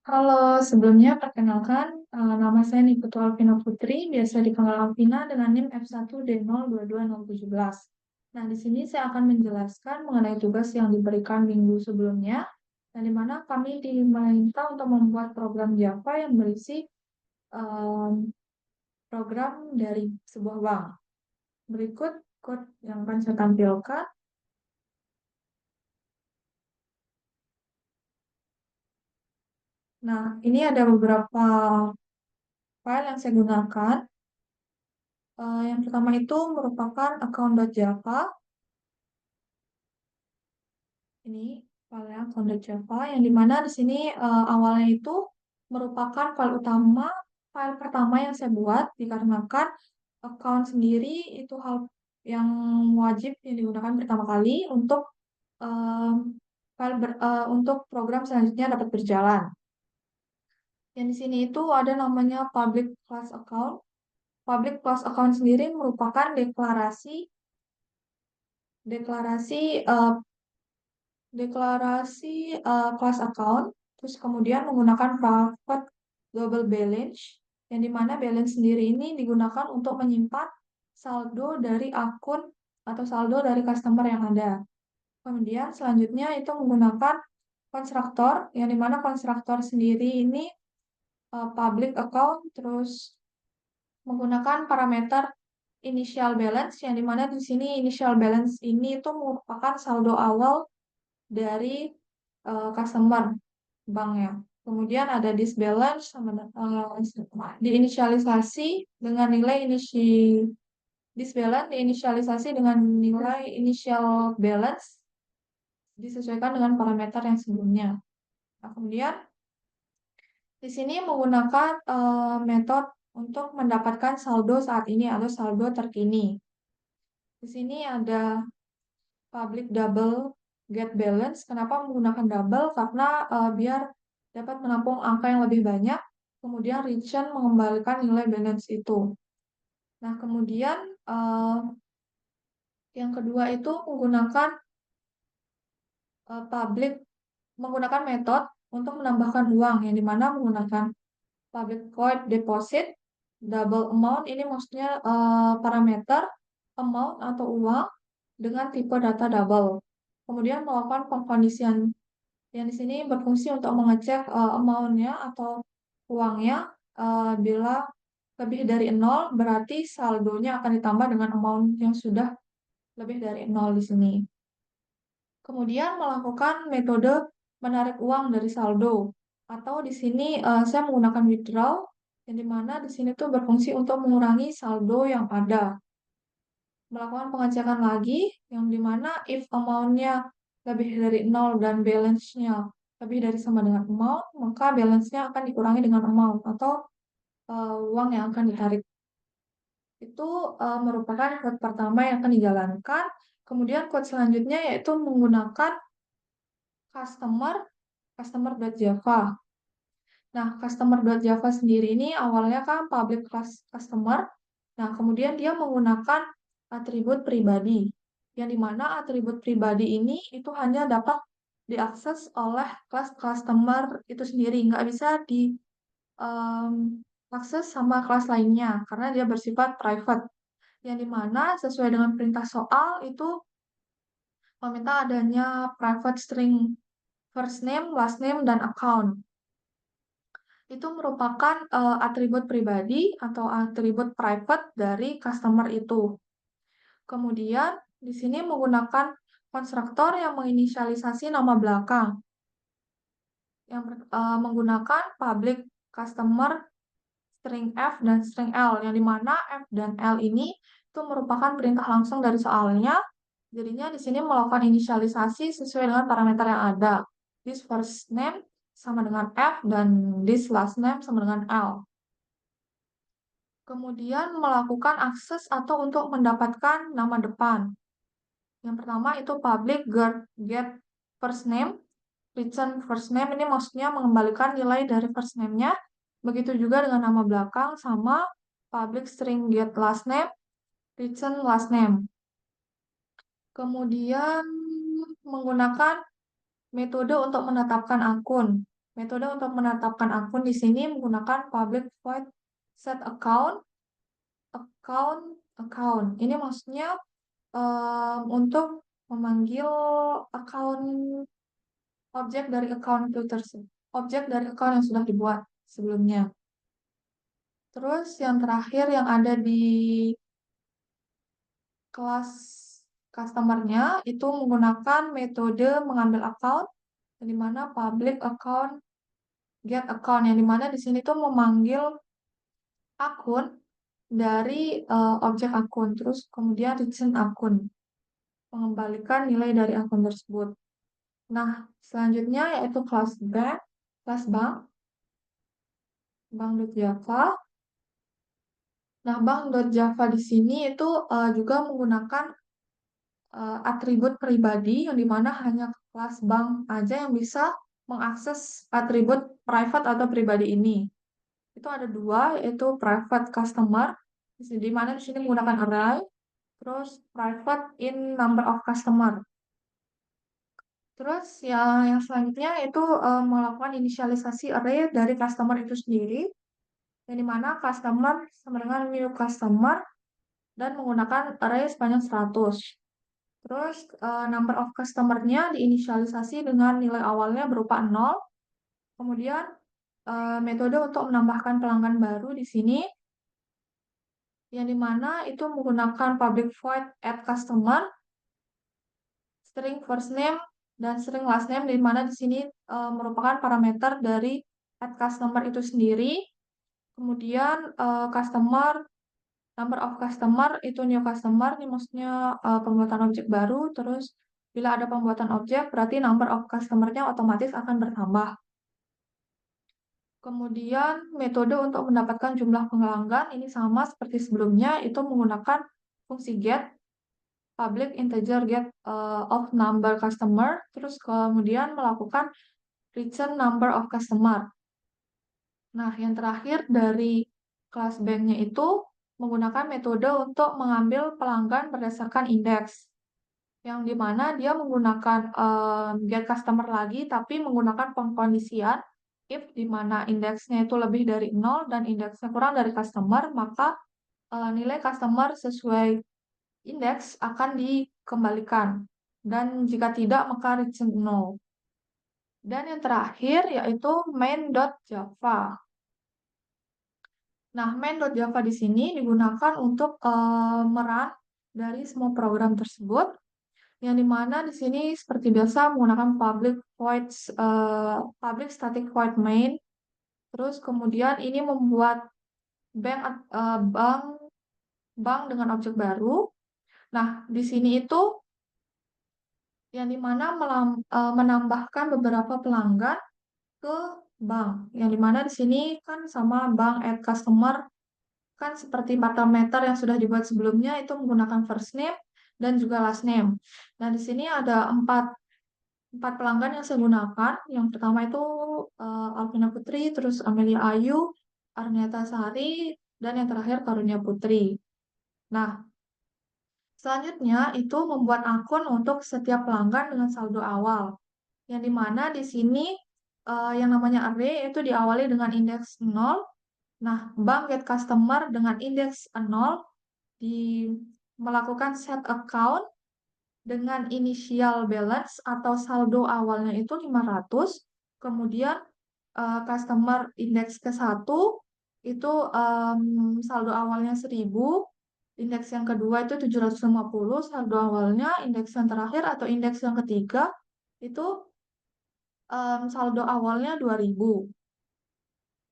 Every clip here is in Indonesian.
Halo, sebelumnya perkenalkan, nama saya Niputu Alvina Putri, biasa dipanggil Alvina dengan NIM F1D022017. Nah, di sini saya akan menjelaskan mengenai tugas yang diberikan minggu sebelumnya, dan di mana kami diminta untuk membuat program Java yang berisi program dari sebuah bank. Berikut code yang akan saya tampilkan. Nah, ini ada beberapa file yang saya gunakan. Yang pertama itu merupakan account.java. Ini filenya account.java yang dimana di sini awalnya itu merupakan file pertama yang saya buat dikarenakan account sendiri itu hal yang wajib yang digunakan pertama kali untuk eh, untuk program selanjutnya dapat berjalan. Yang di sini itu ada namanya public class account. Public class account sendiri merupakan deklarasi deklarasi eh, deklarasi class account, terus kemudian menggunakan private global balance, yang dimana balance sendiri ini digunakan untuk menyimpan saldo dari akun atau saldo dari customer yang ada. Kemudian selanjutnya itu menggunakan konstruktor, yang dimana konstruktor sendiri ini public account, terus menggunakan parameter initial balance, yang dimana di sini initial balance ini itu merupakan saldo awal dari customer banknya. Kemudian ada disbalance sama diinisialisasi dengan nilai disbalance diinisialisasi dengan nilai initial balance disesuaikan dengan parameter yang sebelumnya. Nah, kemudian di sini menggunakan metode untuk mendapatkan saldo saat ini atau saldo terkini. Di sini ada public double get balance. Kenapa menggunakan double? Karena biar dapat menampung angka yang lebih banyak, kemudian return mengembalikan nilai balance itu. Nah, kemudian yang kedua itu menggunakan public menggunakan metode untuk menambahkan uang yang dimana menggunakan public void deposit double amount. Ini maksudnya parameter amount atau uang dengan tipe data double. Kemudian melakukan pengkondisian yang di sini berfungsi untuk mengecek amount-nya atau uangnya bila lebih dari nol berarti saldonya akan ditambah dengan amount yang sudah lebih dari nol di sini. Kemudian melakukan metode menarik uang dari saldo atau di sini saya menggunakan withdraw yang dimana di sini tuh berfungsi untuk mengurangi saldo yang ada. Melakukan pengecekan lagi yang dimana if amount-nya lebih dari nol dan balance-nya lebih dari sama dengan amount, maka balance-nya akan dikurangi dengan amount atau uang yang akan ditarik. Itu merupakan code pertama yang akan dijalankan. Kemudian code selanjutnya yaitu menggunakan customer customer.java. Nah, customer.java sendiri ini awalnya kan public class customer. Nah, kemudian dia menggunakan atribut pribadi. Yang dimana atribut pribadi ini itu hanya dapat diakses oleh kelas customer itu sendiri. Nggak bisa diakses sama kelas lainnya karena dia bersifat private. Yang dimana sesuai dengan perintah soal itu meminta adanya private string first name, last name, dan account. Itu merupakan atribut pribadi atau atribut private dari customer itu. Kemudian di sini menggunakan konstruktor yang menginisialisasi nama belakang yang menggunakan public customer string F dan string L yang dimana F dan L ini itu merupakan perintah langsung dari soalnya. Jadinya di sini melakukan inisialisasi sesuai dengan parameter yang ada. This first name sama dengan F dan this last name sama dengan L. Kemudian melakukan akses atau untuk mendapatkan nama depan. Yang pertama itu public get first name, return first name. Ini maksudnya mengembalikan nilai dari first name-nya. Begitu juga dengan nama belakang sama public string get last name, return last name. Kemudian menggunakan metode untuk menetapkan akun. Metode untuk menetapkan akun di sini menggunakan public void set account, account, account. Ini maksudnya untuk memanggil akun objek dari account itu tersebut, objek dari account yang sudah dibuat sebelumnya. Terus yang terakhir yang ada di kelas customer-nya itu menggunakan metode mengambil account, di mana public account, get account, yang dimana di sini tuh memanggil akun dari objek akun, terus kemudian return akun, mengembalikan nilai dari akun tersebut. Nah, selanjutnya yaitu kelas bank, bank.java. Nah, bank.java di sini itu juga menggunakan atribut pribadi yang dimana hanya kelas bank aja yang bisa mengakses atribut private atau pribadi ini. Itu ada dua, yaitu private customer, di mana di sini menggunakan array, terus private in number of customer. Terus yang selanjutnya itu melakukan inisialisasi array dari customer itu sendiri, yang dimana customer sama dengan new customer dan menggunakan array sepanjang 100. Terus number of customer-nya diinisialisasi dengan nilai awalnya berupa 0. Kemudian metode untuk menambahkan pelanggan baru di sini, yang dimana itu menggunakan public void add customer, string first name, dan string last name, di mana di sini merupakan parameter dari add customer itu sendiri. Kemudian customer, number of customer itu new customer, ini maksudnya pembuatan objek baru. Terus bila ada pembuatan objek, berarti number of customer-nya otomatis akan bertambah. Kemudian metode untuk mendapatkan jumlah pelanggan ini sama seperti sebelumnya, itu menggunakan fungsi get, public integer get of number customer, terus kemudian melakukan return number of customer. Nah, yang terakhir dari kelas bank-nya itu menggunakan metode untuk mengambil pelanggan berdasarkan indeks, yang dimana dia menggunakan get customer lagi, tapi menggunakan pengkondisian if dimana indeksnya itu lebih dari 0 dan indeksnya kurang dari customer, maka nilai customer sesuai indeks akan dikembalikan. Dan jika tidak, maka return 0. Dan yang terakhir yaitu main.java. Nah, main.java di sini digunakan untuk merun dari semua program tersebut, yang dimana di sini seperti biasa menggunakan public static void main. Terus kemudian ini membuat bank bank dengan objek baru. Nah, di sini itu yang dimana menambahkan beberapa pelanggan ke bank. Yang dimana di sini kan sama bank add customer kan seperti parameter yang sudah dibuat sebelumnya, itu menggunakan first name dan juga last name. Nah, di sini ada empat pelanggan yang saya gunakan. Yang pertama itu Alvina Putri, terus Amelia Ayu, Arniata Sari, dan yang terakhir Karunia Putri. Nah, selanjutnya itu membuat akun untuk setiap pelanggan dengan saldo awal. Yang dimana di sini yang namanya array itu diawali dengan indeks 0. Nah, bank get customer dengan indeks 0 melakukan set account dengan initial balance atau saldo awalnya itu 500. Kemudian customer indeks ke-1 itu saldo awalnya 1000. Indeks yang kedua itu 750 saldo awalnya. Indeks yang terakhir atau indeks yang ketiga itu saldo awalnya 2000.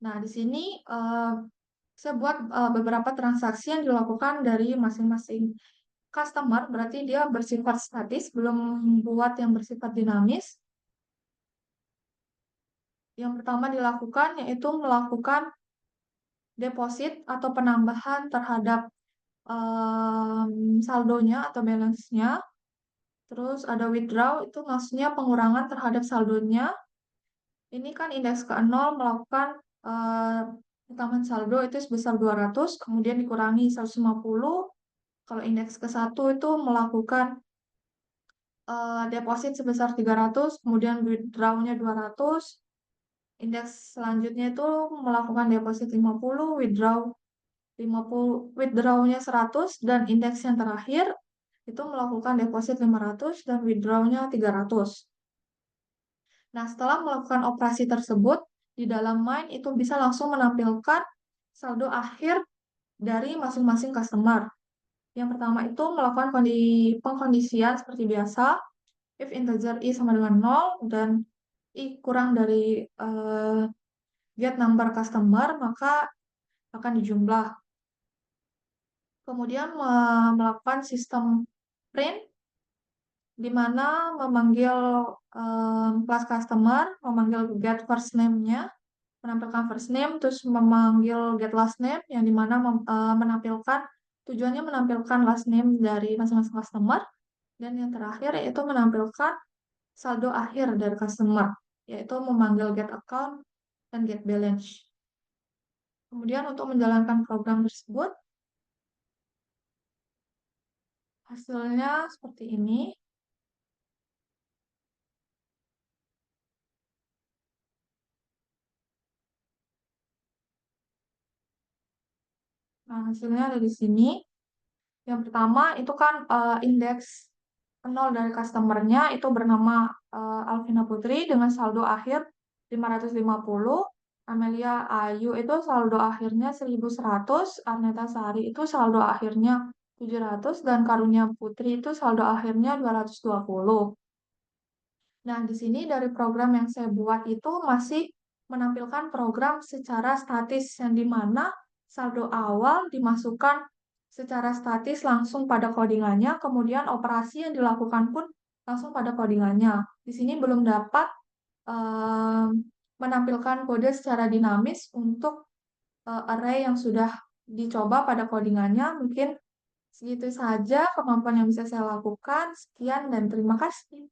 Nah, di sini saya buat beberapa transaksi yang dilakukan dari masing-masing customer, berarti dia bersifat statis, belum buat yang bersifat dinamis. Yang pertama dilakukan yaitu melakukan deposit atau penambahan terhadap saldonya atau balance-nya. Terus ada withdraw, itu maksudnya pengurangan terhadap saldonya. Ini kan indeks ke-0 melakukan tambahan saldo itu sebesar 200, kemudian dikurangi 150. Kalau indeks ke-1 itu melakukan deposit sebesar 300, kemudian withdraw-nya 200. Indeks selanjutnya itu melakukan deposit 50, withdraw 50, withdraw-nya 100, dan indeks yang terakhir itu melakukan deposit 500 dan withdraw-nya 300. Nah, setelah melakukan operasi tersebut, di dalam Mind itu bisa langsung menampilkan saldo akhir dari masing-masing customer. Yang pertama itu melakukan pengkondisian seperti biasa, if integer i sama dengan 0 dan i kurang dari get number customer, maka akan dijumlah. Kemudian melakukan sistem print, di mana memanggil class customer, memanggil get first name-nya, menampilkan first name, terus memanggil get last name, yang dimana menampilkan, tujuannya menampilkan last name dari masing-masing customer, dan yang terakhir yaitu menampilkan saldo akhir dari customer, yaitu memanggil get account dan get balance. Kemudian untuk menjalankan program tersebut, hasilnya seperti ini. Nah, hasilnya ada di sini. Yang pertama itu kan indeks 0 dari customernya itu bernama Alvina Putri dengan saldo akhir 550. Amelia Ayu itu saldo akhirnya 1100. Arneta Sari itu saldo akhirnya 700. Dan Karunia Putri itu saldo akhirnya 220. Nah, di sini dari program yang saya buat itu masih menampilkan program secara statis, yang dimana saldo awal dimasukkan secara statis langsung pada codingannya, kemudian operasi yang dilakukan pun langsung pada codingannya. Di sini belum dapat em, menampilkan kode secara dinamis untuk array yang sudah dicoba pada codingannya. Mungkin segitu saja kemampuan yang bisa saya lakukan. Sekian dan terima kasih.